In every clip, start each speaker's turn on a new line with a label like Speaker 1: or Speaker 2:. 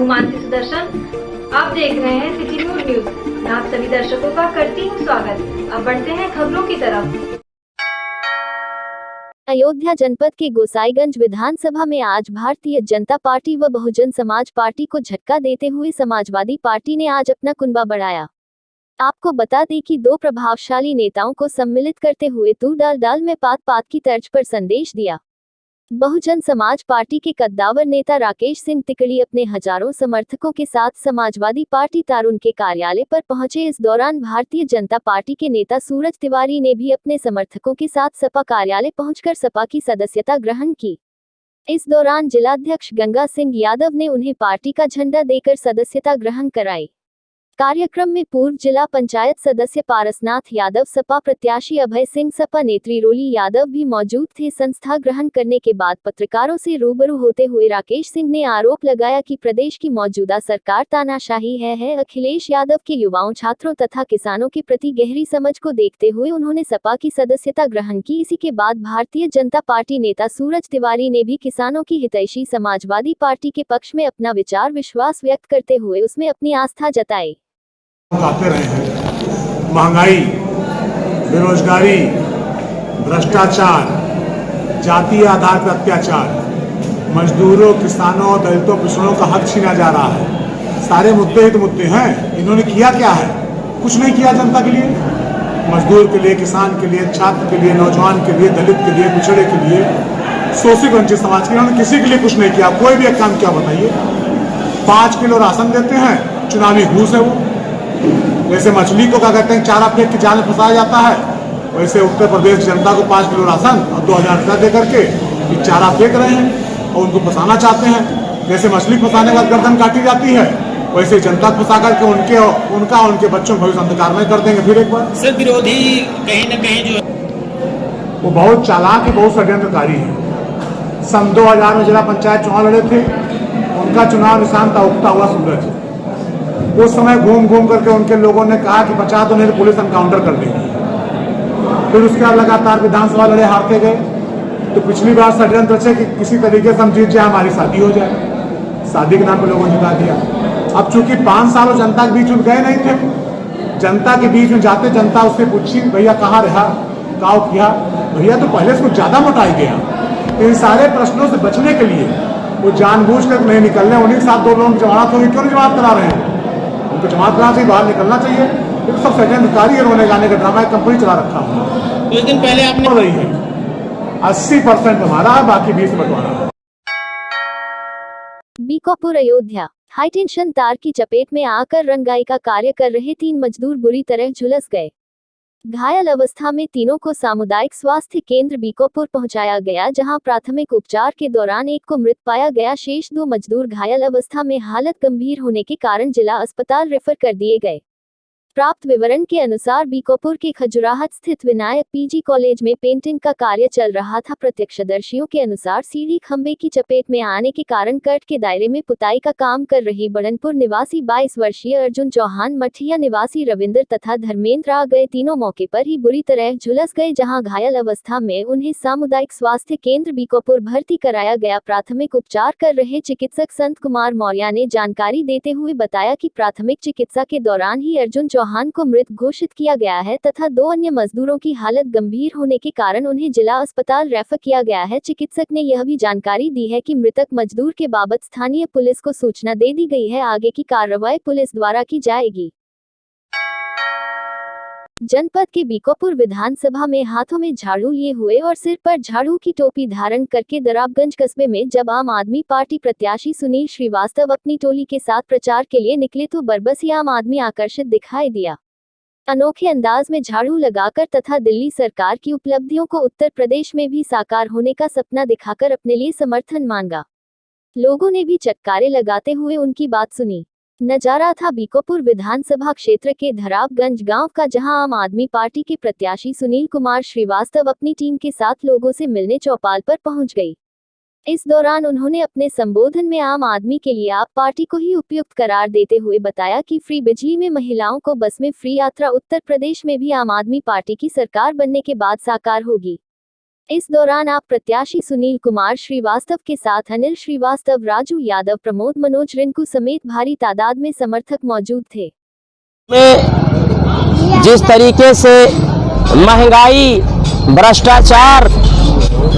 Speaker 1: हूँ मानसी सुदर्शन। आप देख रहे हैं सिटी न्यूज। मैं आप सभी दर्शकों का करती हूँ स्वागत। अब बढ़ते हैं खबरों की तरफ।
Speaker 2: अयोध्या जनपद के गोसाईगंज विधानसभा में आज भारतीय जनता पार्टी व बहुजन समाज पार्टी को झटका देते हुए समाजवादी पार्टी ने आज अपना कुनबा बढ़ाया। आपको बता दें कि दो प्रभावशाली नेताओं को सम्मिलित करते हुए तू दाल दाल में पात पात की तर्ज पर संदेश दिया। बहुजन समाज पार्टी के कद्दावर नेता राकेश सिंह तिकड़ी अपने हजारों समर्थकों के साथ समाजवादी पार्टी तारुण के कार्यालय पर पहुंचे। इस दौरान भारतीय जनता पार्टी के नेता सूरज तिवारी ने भी अपने समर्थकों के साथ सपा कार्यालय पहुंचकर सपा की सदस्यता ग्रहण की। इस दौरान जिलाध्यक्ष गंगा सिंह यादव ने उन्हें पार्टी का झंडा देकर सदस्यता ग्रहण कराई। कार्यक्रम में पूर्व जिला पंचायत सदस्य पारसनाथ यादव, सपा प्रत्याशी अभय सिंह, सपा नेत्री रोली यादव भी मौजूद थे। संस्था ग्रहण करने के बाद पत्रकारों से रूबरू होते हुए राकेश सिंह ने आरोप लगाया कि प्रदेश की मौजूदा सरकार तानाशाही है। अखिलेश यादव के युवाओं, छात्रों तथा किसानों के प्रति गहरी समझ को देखते हुए उन्होंने सपा की सदस्यता ग्रहण की। इसी के बाद भारतीय जनता पार्टी नेता सूरज तिवारी ने भी किसानों की हितैषी समाजवादी पार्टी के पक्ष में अपना विचार विश्वास व्यक्त करते हुए उसमें अपनी आस्था जताई।
Speaker 3: आते रहे हैं महंगाई, बेरोजगारी, भ्रष्टाचार, जातीय आधार पर अत्याचार, मजदूरों, किसानों, दलितों, पिछड़ों का हक छीना जा रहा है। सारे मुद्दे ही तो मुद्दे हैं। इन्होंने किया क्या है? कुछ नहीं किया जनता के लिए, मजदूर के लिए, किसान के लिए, छात्र के लिए, नौजवान के लिए, दलित के लिए, पिछड़े के लिए, शोषित वंचित समाज के लिए इन्होंने किसी के लिए कुछ नहीं किया। कोई भी एक काम क्या बताइए? 5 किलो राशन देते हैं, चुनावी घूस है वो। जैसे मछली को क्या कहते हैं, चारा फेंक के जाल में फंसाया जाता है, वैसे उत्तर प्रदेश जनता को 5 किलो राशन और 2000 रुपया दे करके चारा फेंक रहे हैं और उनको फंसाना चाहते हैं। जैसे मछली फंसाने के बाद गर्दन काटी जाती है, वैसे जनता को फंसा करके उनके बच्चों को भविष्य अंधकार में कर देंगे। फिर एक बार
Speaker 4: सर, विरोधी कहीं न कहीं जो
Speaker 3: वो बहुत चालाक है, बहुत षड्यंत्रकारी है। सन 2000 में जिला पंचायत चुनाव लड़े थे, उनका चुनाव निशान था उगता हुआ सूरज। उस समय घूम घूम करके उनके लोगों ने कहा कि बचा तो नहीं तो पुलिस एनकाउंटर कर देगी। फिर उसके बाद लगातार विधानसभा लड़े, हारते गए। तो पिछली बार षड्यंत्र से कि किसी तरीके से हम जीत जाए, हमारी शादी हो जाए। शादी के नाम पे लोगों ने जिता दिया। अब चूंकि 5 सालों जनता के बीच में गए नहीं थे, जनता के बीच में जाते जनता उससे पूछी, भैया कहाँ रहा, काव किया? भैया तो पहले से कुछ ज्यादा मोटाई गया। इन सारे प्रश्नों से बचने के लिए वो जानबूझ कर नहीं निकल रहे। उन्हीं के साथ 2 लोगों की जमानत होगी, क्यों नहीं जमानत करा रहे हैं? उनको जमानत कराना चाहिए, बाहर निकलना चाहिए। ये तो सब षड्यंत्रकारी है, रोने गाने का ड्रामा है, कंपनी चला रखा हूँ।
Speaker 4: कुछ दिन पहले आपने
Speaker 3: रही है 80% हमारा है, बाकी 20 बंटवारा है।
Speaker 2: बीकापुर अयोध्या हाईटेंशन तार की चपेट में आकर रंगाई का कार्य कर रहे 3 मजदूर बुरी तरह झुलस गए। घायल अवस्था में तीनों को सामुदायिक स्वास्थ्य केंद्र बीकापुर पहुंचाया गया, जहां प्राथमिक उपचार के दौरान एक को मृत पाया गया। शेष 2 मजदूर घायल अवस्था में हालत गंभीर होने के कारण जिला अस्पताल रेफर कर दिए गए। प्राप्त विवरण के अनुसार बीकापुर के खजुराहट स्थित विनायक पीजी कॉलेज में पेंटिंग का कार्य चल रहा था। प्रत्यक्षदर्शियों के अनुसार सीढ़ी खंभे की चपेट में आने के कारण कट के दायरे में पुताई का काम कर रहे बड़नपुर निवासी 22 वर्षीय अर्जुन चौहान, मठिया निवासी रविंद्र तथा धर्मेंद्र आ गए। तीनों मौके पर ही बुरी तरह झुलस गए, जहां घायल अवस्था में उन्हें सामुदायिक स्वास्थ्य केंद्र बीकापुर भर्ती कराया गया। प्राथमिक उपचार कर रहे चिकित्सक संत कुमार मौर्य ने जानकारी देते हुए बताया कि प्राथमिक चिकित्सा के दौरान ही अर्जुन चौहान को मृत घोषित किया गया है तथा 2 अन्य मजदूरों की हालत गंभीर होने के कारण उन्हें जिला अस्पताल रेफर किया गया है। चिकित्सक ने यह भी जानकारी दी है कि मृतक मजदूर के बाबत स्थानीय पुलिस को सूचना दे दी गई है। आगे की कार्रवाई पुलिस द्वारा की जाएगी। जनपद के बीकापुर विधानसभा में हाथों में झाड़ू लिए हुए और सिर पर झाड़ू की टोपी धारण करके दराबगंज कस्बे में जब आम आदमी पार्टी प्रत्याशी सुनील श्रीवास्तव अपनी टोली के साथ प्रचार के लिए निकले तो बरबसी आम आदमी आकर्षित दिखाई दिया। अनोखे अंदाज में झाड़ू लगाकर तथा दिल्ली सरकार की उपलब्धियों को उत्तर प्रदेश में भी साकार होने का सपना दिखाकर अपने लिए समर्थन मांगा। लोगों ने भी चटकारे लगाते हुए उनकी बात सुनी। नजारा था बीकापुर विधानसभा क्षेत्र के धराबगंज गांव का, जहां आम आदमी पार्टी के प्रत्याशी सुनील कुमार श्रीवास्तव अपनी टीम के साथ लोगों से मिलने चौपाल पर पहुंच गई। इस दौरान उन्होंने अपने संबोधन में आम आदमी के लिए आप पार्टी को ही उपयुक्त करार देते हुए बताया कि फ्री बिजली में महिलाओं को बस में फ्री यात्रा उत्तर प्रदेश में भी आम आदमी पार्टी की सरकार बनने के बाद साकार होगी। इस दौरान आप प्रत्याशी सुनील कुमार श्रीवास्तव के साथ अनिल श्रीवास्तव, राजू यादव, प्रमोद, मनोज, रिंकू समेत भारी तादाद में समर्थक मौजूद थे।
Speaker 5: जिस तरीके से महंगाई, भ्रष्टाचार,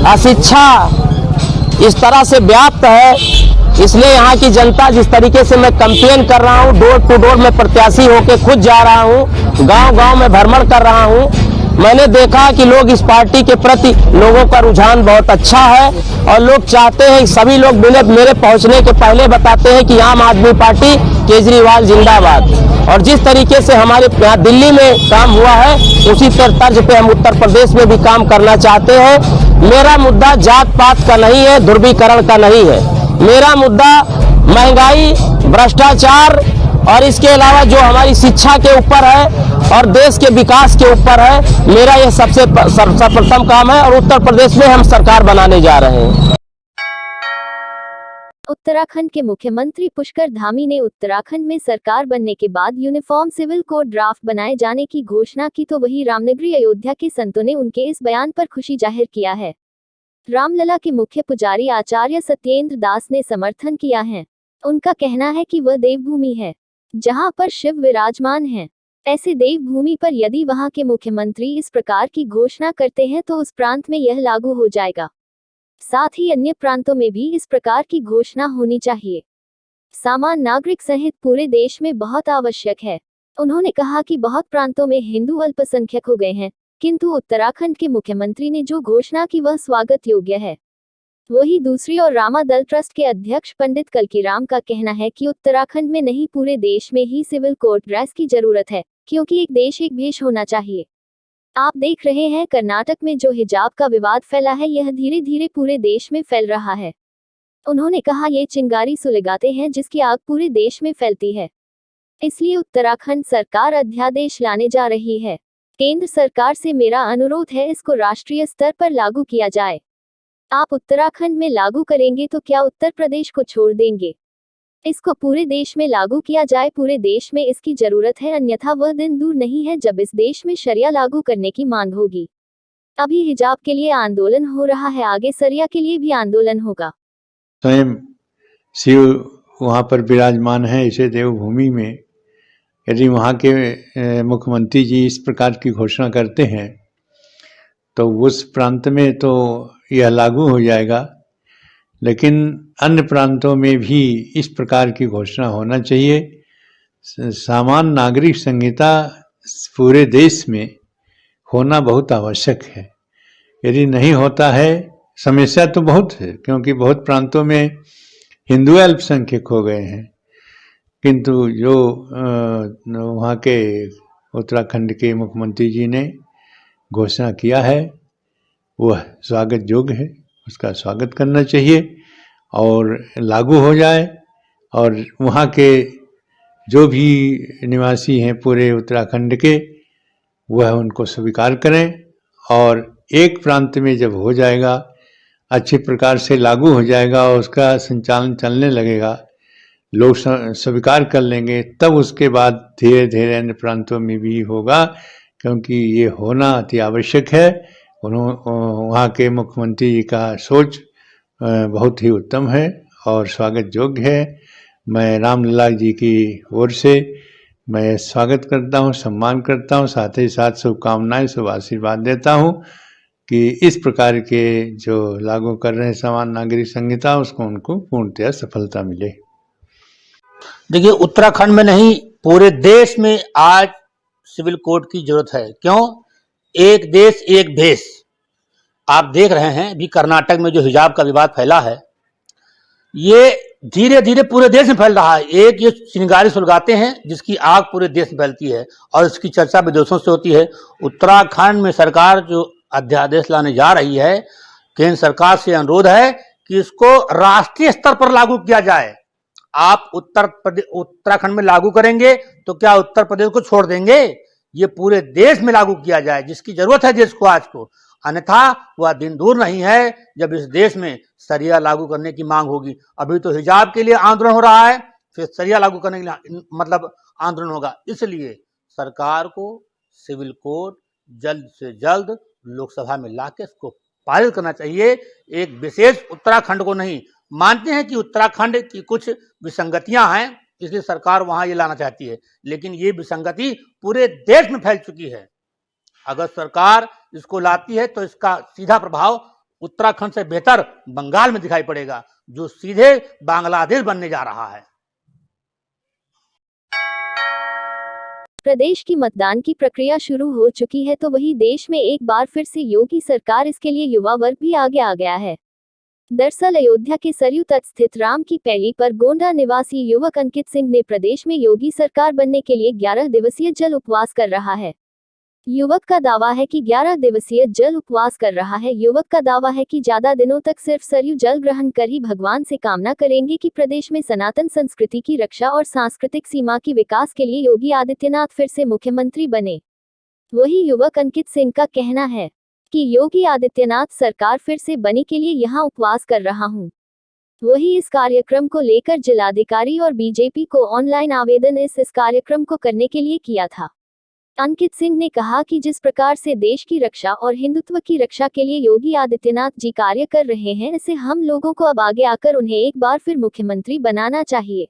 Speaker 5: अशिक्षा इस तरह से व्याप्त है, इसलिए यहाँ की जनता जिस तरीके से मैं कैंपेन कर रहा हूँ, डोर टू डोर में प्रत्याशी होकर खुद जा रहा हूँ, गांव-गांव में भ्रमण कर रहा हूँ, मैंने देखा कि लोग इस पार्टी के प्रति लोगों का रुझान बहुत अच्छा है और लोग चाहते हैं, सभी लोग मेरे पहुंचने के पहले बताते हैं कि आम आदमी पार्टी, केजरीवाल जिंदाबाद। और जिस तरीके से हमारे यहाँ दिल्ली में काम हुआ है, उसी तर्ज पे हम उत्तर प्रदेश में भी काम करना चाहते हैं। मेरा मुद्दा जात पात का नहीं है, ध्रुवीकरण का नहीं है। मेरा मुद्दा महंगाई, भ्रष्टाचार और इसके अलावा जो हमारी शिक्षा के ऊपर है और देश के विकास के ऊपर है, मेरा यह सबसे सर्वप्रथम काम है और उत्तर प्रदेश में हम सरकार बनाने जा रहे हैं।
Speaker 2: उत्तराखंड के मुख्यमंत्री पुष्कर धामी ने उत्तराखंड में सरकार बनने के बाद यूनिफॉर्म सिविल कोड ड्राफ्ट बनाए जाने की घोषणा की, तो वही रामनगरी अयोध्या के संतों ने उनके इस बयान पर खुशी जाहिर किया है। रामलला के मुख्य पुजारी आचार्य सत्येंद्र दास ने समर्थन किया है। उनका कहना है कि वह देवभूमि है जहां पर शिव विराजमान हैं। ऐसे देवभूमि पर यदि वहां के मुख्यमंत्री इस प्रकार की घोषणा करते हैं तो उस प्रांत में यह लागू हो जाएगा। साथ ही अन्य प्रांतों में भी इस प्रकार की घोषणा होनी चाहिए। सामान्य नागरिक सहित पूरे देश में बहुत आवश्यक है। उन्होंने कहा कि बहुत प्रांतों में हिंदू अल्पसंख्यक हो गए हैं, किंतु उत्तराखंड के मुख्यमंत्री ने जो घोषणा की वह स्वागत योग्य है। वही दूसरी ओर रामा दल ट्रस्ट के अध्यक्ष पंडित कल्कीराम का कहना है कि उत्तराखंड में नहीं, पूरे देश में ही सिविल कोड ड्रेस की जरूरत है, क्योंकि एक देश एक भेष होना चाहिए। आप देख रहे हैं कर्नाटक में जो हिजाब का विवाद फैला है, यह धीरे धीरे पूरे देश में फैल रहा है। उन्होंने कहा, ये चिंगारी सुलगाते हैं जिसकी आग पूरे देश में फैलती है। इसलिए उत्तराखंड सरकार अध्यादेश लाने जा रही है। केंद्र सरकार से मेरा अनुरोध है, इसको राष्ट्रीय स्तर पर लागू किया जाए। आप उत्तराखंड में लागू करेंगे तो क्या उत्तर प्रदेश को छोड़ देंगे? इसको पूरे देश में लागू किया जाए। पूरे देश में इसकी जरूरत है, अन्यथा वह दिन दूर नहीं है जब इस देश में शरिया लागू करने की मांग होगी। अभी हिजाब के लिए आंदोलन हो रहा है, आगे शरिया के लिए भी आंदोलन होगा।
Speaker 6: स्वयं शिव वहाँ पर विराजमान है, इसे देवभूमि में यदि वहाँ के मुख्यमंत्री जी इस प्रकार की घोषणा करते हैं तो उस प्रांत में तो यह लागू हो जाएगा, लेकिन अन्य प्रांतों में भी इस प्रकार की घोषणा होना चाहिए। सामान्य नागरिक संहिता पूरे देश में होना बहुत आवश्यक है। यदि नहीं होता है, समस्या तो बहुत है, क्योंकि बहुत प्रांतों में हिंदू अल्पसंख्यक हो गए हैं, किंतु जो वहाँ के उत्तराखंड के मुख्यमंत्री जी ने घोषणा किया है वह स्वागत योग्य है, उसका स्वागत करना चाहिए और लागू हो जाए। और वहाँ के जो भी निवासी हैं पूरे उत्तराखंड के, वह उनको स्वीकार करें और एक प्रांत में जब हो जाएगा, अच्छे प्रकार से लागू हो जाएगा और उसका संचालन चलने लगेगा, लोग स्वीकार कर लेंगे, तब उसके बाद धीरे धीरे अन्य प्रांतों में भी होगा, क्योंकि ये होना अति आवश्यक है। वहाँ के मुख्यमंत्री जी का सोच बहुत ही उत्तम है और स्वागत योग्य है। मैं रामलला जी की ओर से मैं स्वागत करता हूँ, सम्मान करता हूँ, साथ ही साथ शुभकामनाएं, शुभ आशीर्वाद देता हूँ कि इस प्रकार के जो लागू कर रहे हैं सामान्य नागरिक संहिता, उसको उनको पूर्णतः सफलता मिले।
Speaker 4: देखिए, उत्तराखंड में नहीं, पूरे देश में आज सिविल कोड की जरूरत है। क्यों? एक देश एक भेष। आप देख रहे हैं अभी कर्नाटक में जो हिजाब का विवाद फैला है, ये धीरे धीरे पूरे देश में फैल रहा है। एक ये चिंगारी सुलगाते हैं जिसकी आग पूरे देश में फैलती है और इसकी चर्चा विदेशों से होती है। उत्तराखंड में सरकार जो अध्यादेश लाने जा रही है, केंद्र सरकार से अनुरोध है कि इसको राष्ट्रीय स्तर पर लागू किया जाए। आप उत्तराखंड में लागू करेंगे तो क्या उत्तर प्रदेश को छोड़ देंगे? ये पूरे देश में लागू किया जाए, जिसकी जरूरत है देश को आज को। अन्यथा वह दिन दूर नहीं है जब इस देश में शरिया लागू करने की मांग होगी। अभी तो हिजाब के लिए आंदोलन हो रहा है, फिर शरिया लागू करने के लिए मतलब आंदोलन होगा। इसलिए सरकार को सिविल कोड जल्द से जल्द लोकसभा में लाके इसको पारित करना चाहिए, एक विशेष उत्तराखंड को नहीं। मानते हैं कि उत्तराखंड की कुछ विसंगतियां हैं, इसलिए सरकार वहां ये लाना चाहती है, लेकिन ये विसंगति पूरे देश में फैल चुकी है। अगर सरकार इसको लाती है तो इसका सीधा प्रभाव उत्तराखंड से बेहतर बंगाल में दिखाई पड़ेगा, जो सीधे बांग्लादेश बनने जा रहा है।
Speaker 2: प्रदेश की मतदान की प्रक्रिया शुरू हो चुकी है, तो वही देश में एक बार फिर से योगी सरकार, इसके लिए युवा वर्ग भी आगे आ गया है। दरअसल अयोध्या के सरयू तट स्थित राम की पैड़ी पर गोंडा निवासी युवक अंकित सिंह ने प्रदेश में योगी सरकार बनने के लिए 11 दिवसीय जल उपवास कर रहा है। युवक का दावा है कि 11 दिवसीय जल उपवास कर रहा है। युवक का दावा है कि ज्यादा दिनों तक सिर्फ सरयू जल ग्रहण कर ही भगवान से कामना करेंगे कि प्रदेश में सनातन संस्कृति की रक्षा और सांस्कृतिक सीमा की विकास के लिए योगी आदित्यनाथ फिर से मुख्यमंत्री बने। वही युवक अंकित सिंह का कहना है कि योगी आदित्यनाथ सरकार फिर से बने के लिए यहाँ उपवास कर रहा हूँ। वही इस कार्यक्रम को लेकर जिलाधिकारी और बीजेपी को ऑनलाइन आवेदन इस कार्यक्रम को करने के लिए किया था। अंकित सिंह ने कहा कि जिस प्रकार से देश की रक्षा और हिंदुत्व की रक्षा के लिए योगी आदित्यनाथ जी कार्य कर रहे हैं, इससे हम लोगों को अब आगे आकर उन्हें एक बार फिर मुख्यमंत्री बनाना चाहिए।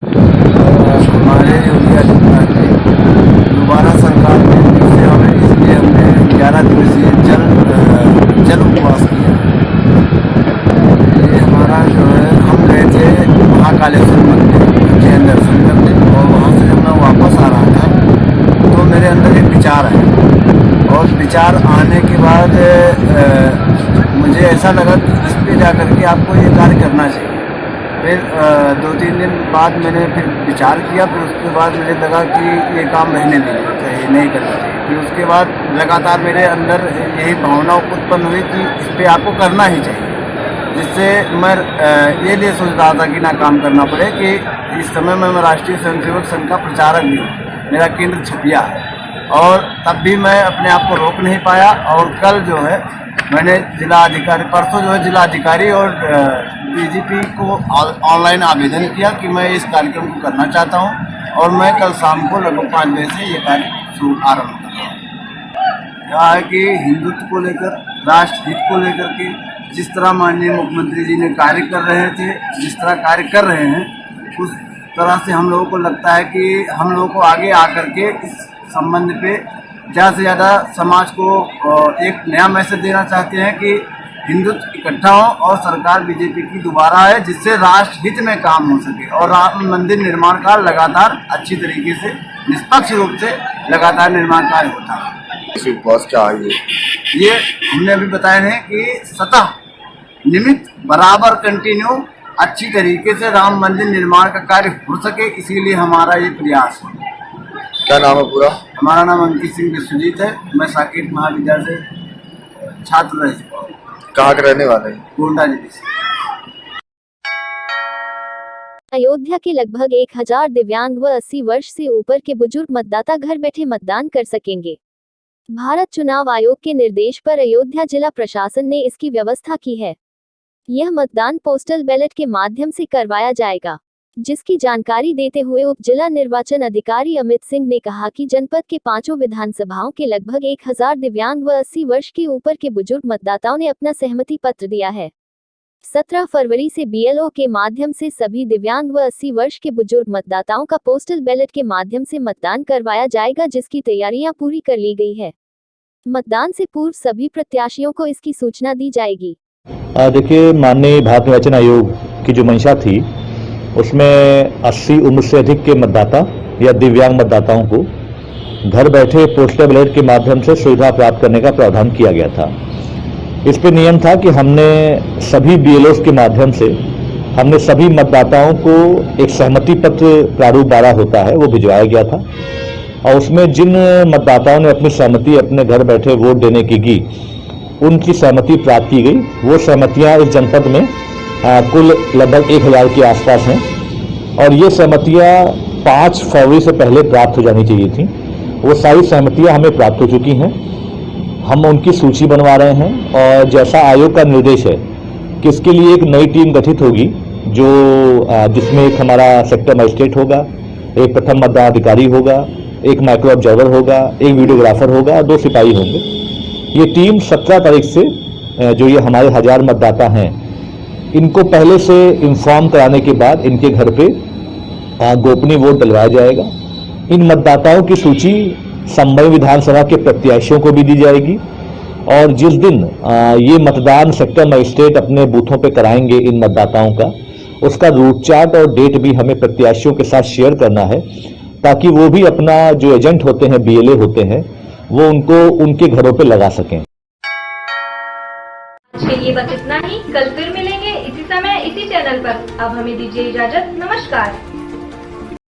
Speaker 7: हमारे योगी आदित्यनाथ जी दोबारा सरकार में से हमें, इसलिए हमने 11 दिवसीय जल उपवास किया। ये हमारा जो है, हम गए थे महाकालेश्वर मंदिर जैन दर्शन करने, और वहाँ से जब मैं वापस आ रहा था तो मेरे अंदर एक विचार आया, और विचार आने के बाद मुझे ऐसा लगा कि इस पे जाकर के आपको ये कार्य करना चाहिए। फिर 2-3 दिन बाद मैंने फिर विचार किया, फिर उसके बाद मुझे लगा कि ये काम रहने देना चाहिए, नहीं करना चाहिए। फिर उसके बाद लगातार मेरे अंदर यही भावना उत्पन्न हुई कि इस पर आपको करना ही चाहिए, जिससे मैं ये लिए सोच रहा था कि ना काम करना पड़े कि इस समय मैं राष्ट्रीय स्वयंसेवक संघ का प्रचारक भी हूँ। मेरा केंद्र छपिया है, और तब भी मैं अपने आप को रोक नहीं पाया। और कल जो है मैंने परसों जो है जिलाधिकारी और डीजीपी को ऑनलाइन आवेदन किया कि मैं इस कार्यक्रम को करना चाहता हूं, और मैं कल शाम को लगभग 5 बजे से ये कार्य आरम्भ कर रहा हूँ। कहा है कि हिंदुत्व को लेकर, राष्ट्र हित को लेकर के जिस तरह माननीय मुख्यमंत्री जी ने कार्य कर रहे थे, जिस तरह कार्य कर रहे हैं, उस तरह से हम लोगों को लगता है कि हम लोगों को आगे आकर के इस संबंध पे ज़्यादा से ज़्यादा समाज को एक नया मैसेज देना चाहते हैं कि हिंदुत्व इकट्ठा हो और सरकार बीजेपी की दोबारा है, जिससे राष्ट्र हित में काम हो सके और राम मंदिर निर्माण कार्य लगातार अच्छी तरीके से, निष्पक्ष रूप से लगातार निर्माण कार्य होता है।
Speaker 8: उपवास क्या है
Speaker 7: ये हमने अभी बताया है कि सतह निमित्त बराबर कंटिन्यू अच्छी तरीके से राम मंदिर निर्माण का कार्य हो सके, इसीलिए हमारा ये प्रयास है।
Speaker 8: क्या नाम है पूरा?
Speaker 7: हमारा नाम अंकित सिंह विश्वजीत है। मैं साकेत महाविद्यालय से छात्र रह चुका हूँ।
Speaker 8: कहाँ के रहने वाले हैं?
Speaker 7: गोंडा जिले से।
Speaker 2: अयोध्या के लगभग 1000 दिव्यांग व 80 वर्ष से ऊपर के बुजुर्ग मतदाता घर बैठे मतदान कर सकेंगे। भारत चुनाव आयोग के निर्देश पर अयोध्या जिला प्रशासन ने इसकी व्यवस्था की है। यह मतदान पोस्टल बैलेट के माध्यम से करवाया जाएगा, जिसकी जानकारी देते हुए उप जिला निर्वाचन अधिकारी अमित सिंह ने कहा कि जनपद के 5 विधानसभाओं के लगभग 1000 दिव्यांग व 80 वर्ष के ऊपर के बुजुर्ग मतदाताओं ने अपना सहमति पत्र दिया है। 17 फरवरी से BLO के माध्यम से सभी दिव्यांग व 80 वर्ष के बुजुर्ग मतदाताओं का पोस्टल बैलेट के माध्यम से मतदान करवाया जाएगा, जिसकी तैयारियां पूरी कर ली गई है। मतदान से पूर्व सभी प्रत्याशियों को इसकी सूचना दी जाएगी।
Speaker 9: देखिए, माननीय भारत निर्वाचन आयोग की जो मंशा थी, उसमें 80 उम्र से अधिक के मतदाता या दिव्यांग मतदाताओं को घर बैठे पोस्टल बैलेट के माध्यम से सुविधा प्राप्त करने का प्रावधान किया गया था। इस पे नियम था कि हमने सभी BLOs के माध्यम से हमने सभी मतदाताओं को एक सहमति पत्र प्रारूप 12 होता है, वो भिजवाया गया था, और उसमें जिन मतदाताओं ने अपनी सहमति अपने घर बैठे वोट देने की उनकी सहमति प्राप्त की गई। वो सहमतियां इस जनपद में कुल लगभग 1000 के आसपास हैं, और ये सहमतियां 5 फरवरी से पहले प्राप्त हो जानी चाहिए थी। वो सारी सहमतियां हमें प्राप्त हो चुकी हैं। हम उनकी सूची बनवा रहे हैं, और जैसा आयोग का निर्देश है कि इसके लिए एक नई टीम गठित होगी, जो जिसमें एक हमारा सेक्टर मजिस्ट्रेट होगा, एक प्रथम मतदान अधिकारी होगा, एक माइक्रो ऑब्जर्वर होगा, एक वीडियोग्राफर होगा और 2 सिपाही होंगे। ये टीम 17 तारीख से जो ये हमारे 1000 मतदाता हैं, इनको पहले से इन्फॉर्म कराने के बाद इनके घर पे गोपनीय वोट डलवाया जाएगा। इन मतदाताओं की सूची संभव विधानसभा के प्रत्याशियों को भी दी जाएगी और जिस दिन ये मतदान सेक्टर मजिस्ट्रेट अपने बूथों पे कराएंगे इन मतदाताओं का, उसका रूट चार्ट और डेट भी हमें प्रत्याशियों के साथ शेयर करना है, ताकि वो भी अपना जो एजेंट होते हैं, BLA होते हैं, वो उनको उनके घरों पे लगा सकें।
Speaker 1: आज के लिए बस इतना ही। कल फिर मिलेंगे इसी समय इसी चैनल पर। अब हमें दीजिए इजाजत। नमस्कार।